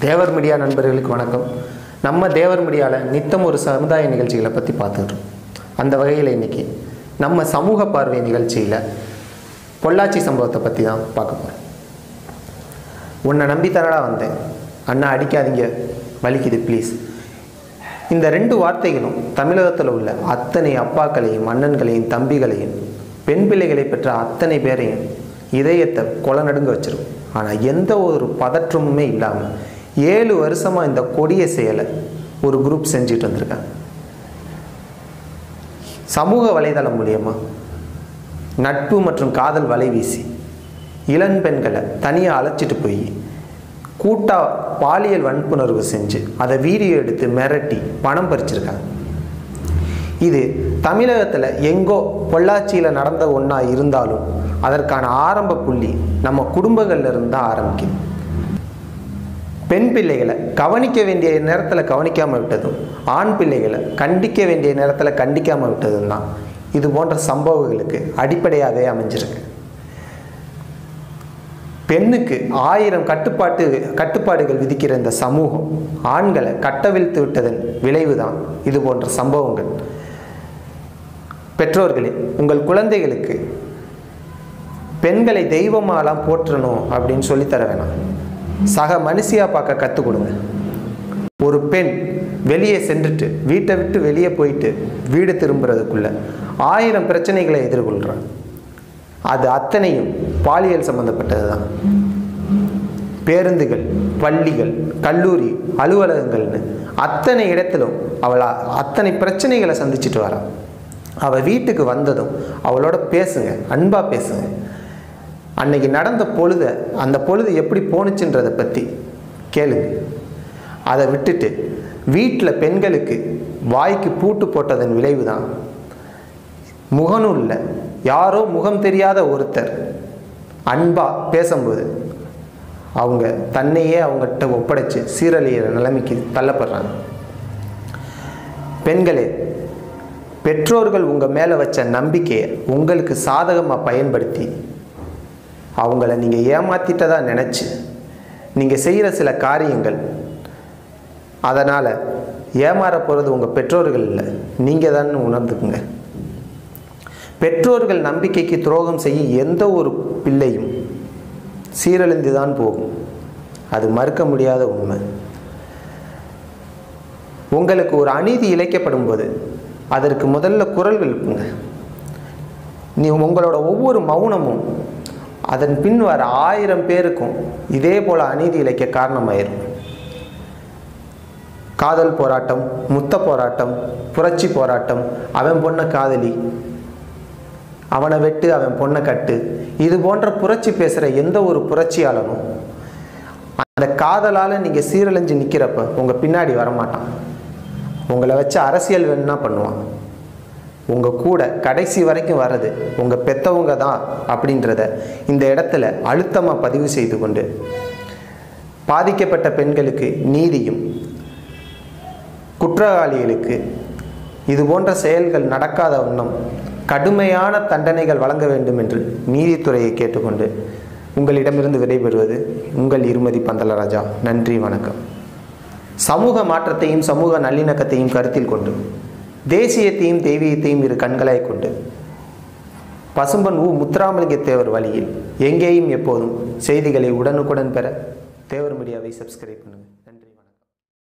தேவர் media நண்பர்களுக்கு வணக்கம். நம்ம தேவர் மீடியாவில் நித்தம் ஒரு சமுதாய நிகழ்ச்சிகளை பற்றி பார்த்துக்கிறோம். அந்த வகையில் இன்றைக்கி நம்ம சமூக பார்வை நிகழ்ச்சியில் பொள்ளாச்சி சம்பவத்தை பற்றி தான் பார்க்க போகிறோம். உன்னை நம்பித்தனடா வந்தேன், அண்ணா அடிக்காதீங்க, வலிக்குது ப்ளீஸ். இந்த ரெண்டு வார்த்தைகளும் தமிழகத்தில் உள்ள அத்தனை அப்பாக்களையும் அண்ணன்களையும் தம்பிகளையும் பெண் பிள்ளைகளை பெற்ற அத்தனை பேரையும் இதயத்தை கொலை நடுங்க வச்சிரும். ஆனால் எந்த ஒரு பதற்றமுமே இல்லாமல் 7 வருஷமாக இந்த கொடிய செயலை ஒரு குரூப் செஞ்சுட்டு வந்திருக்காங்க. சமூக வலைதளம் மூலியமாக நட்பு மற்றும் காதல் வலை வீசி இளம் பெண்களை தனியாக அழைச்சிட்டு போய் கூட்டாக பாலியல் வன்புணர்வு செஞ்சு அதை வீடியோ எடுத்து மிரட்டி பணம் பறிச்சிருக்காங்க. இது தமிழகத்தில் எங்கோ பொள்ளாச்சியில் நடந்த ஒன்றா இருந்தாலும் அதற்கான ஆரம்ப புள்ளி நம்ம குடும்பங்கள்ல இருந்து தான் ஆரம்பிக்குது. பெண் பிள்ளைகளை கவனிக்க வேண்டிய நேரத்தில் கவனிக்காமல் விட்டதும், ஆண் பிள்ளைகளை கண்டிக்க வேண்டிய நேரத்தில் கண்டிக்காமல் விட்டதும் தான் இது போன்ற சம்பவங்களுக்கு அடிப்படையாகவே அமைஞ்சிருக்கு. பெண்ணுக்கு 1000 கட்டுப்பாடுகள் விதிக்கிற இந்த சமூகம் ஆண்களை கட்டவிழ்த்து விட்டதன் விளைவு தான் இது போன்ற சம்பவங்கள். பெற்றோர்களே, உங்கள் குழந்தைகளுக்கு பெண்களை தெய்வமாலாம் போற்றணும் அப்படின்னு சொல்லித்தர வேணாம். சக மனுஷியாக பார்க்க கற்றுக் கொடுங்க. ஒரு பெண் வெளியே சென்றுட்டு வீட்டை விட்டு வெளியே போயிட்டு வீடு திரும்புறதுக்குள்ள 1000 பிரச்சனைகளை எதிர்கொள்கிறான். அது அத்தனையும் பாலியல் சம்பந்தப்பட்டது தான். பேருந்துகள், பள்ளிகள், கல்லூரி, அலுவலகங்கள்னு அத்தனை இடத்திலும் அவள் அத்தனை பிரச்சனைகளை சந்திச்சுட்டு வரான். அவள் வீட்டுக்கு வந்ததும் அவளோட பேசுங்க, அன்பாக பேசுங்க. அன்னைக்கு நடந்த பொழுதை, அந்த பொழுது எப்படி போணுச்சுன்றதை பற்றி கேளுங்க. அதை விட்டுட்டு வீட்டில் பெண்களுக்கு வாய்க்கு பூட்டு போட்டதன் விளைவு தான் முகநூலில் யாரோ முகம் தெரியாத ஒருத்தர் அன்பாக பேசும்போது அவங்க தன்னையே அவங்ககிட்ட ஒப்படைச்சு சீரழியிற நிலைமைக்கு தள்ளப்படுறாங்க. பெண்களே, பெற்றோர்கள் உங்கள் மேலே வச்ச நம்பிக்கையை உங்களுக்கு சாதகமாக பயன்படுத்தி அவங்கள நீங்கள் ஏமாற்றிட்டதா நினச்சி நீங்கள் செய்கிற சில காரியங்கள், அதனால் ஏமாற போகிறது உங்கள் பெற்றோர்கள் இல்லை, நீங்கள் தான் உணர்ந்துக்குங்க. பெற்றோர்கள் நம்பிக்கைக்கு துரோகம் செய்ய எந்த ஒரு பிள்ளையும் சீரழிந்து தான் போகும். அது மறுக்க முடியாத உண்மை. உங்களுக்கு ஒரு அநீதி இழைக்கப்படும் போது அதற்கு முதல்ல குரல் எழுப்புங்க. உங்களோட ஒவ்வொரு மௌனமும் அதன் பின் வர 1000 பேருக்கும் இதே போல் அநீதி இழைக்க காரணமாயிரும். காதல் போராட்டம், முத்த போராட்டம், புரட்சி போராட்டம், அவன் பொண்ணை காதலி, அவனை வெட்டு, அவன் பொண்ணை கட்டு, இது போன்ற புரட்சி பேசுகிற எந்த ஒரு புரட்சியாளனும் அந்த காதலால் நீங்கள் சீரழிஞ்சு நிற்கிறப்ப உங்கள் பின்னாடி வரமாட்டான். உங்களை வச்சு அரசியல் வேணும்னா பண்ணுவான். உங்கள் கூட கடைசி வரைக்கும் வர்றது உங்கள் பெற்றவங்க தான் அப்படின்றத இந்த இடத்துல அழுத்தமாக பதிவு செய்து கொண்டு பாதிக்கப்பட்ட பெண்களுக்கு நீதியும், குற்றவாளிகளுக்கு இது போன்ற செயல்கள் நடக்காத வண்ணம் கடுமையான தண்டனைகள் வழங்க வேண்டும் என்று நீதித்துறையை கேட்டுக்கொண்டு உங்களிடமிருந்து விடைபெறுவது உங்கள் இருமதி பந்தலராஜா. நன்றி, வணக்கம். சமூக மாற்றத்தையும் சமூக நல்லிணக்கத்தையும் கருத்தில் கொண்டு தேசியத்தையும் தெய்வீகத்தையும் இரு கண்களாய் கொண்டு பசும்பன் முத்துராமலிங்க தேவர் வழியில் எங்கேயும் எப்போதும் செய்திகளை உடனுக்குடன் பெற தேவர் மீடியாவை சப்ஸ்கிரைப் பண்ணுங்கள்.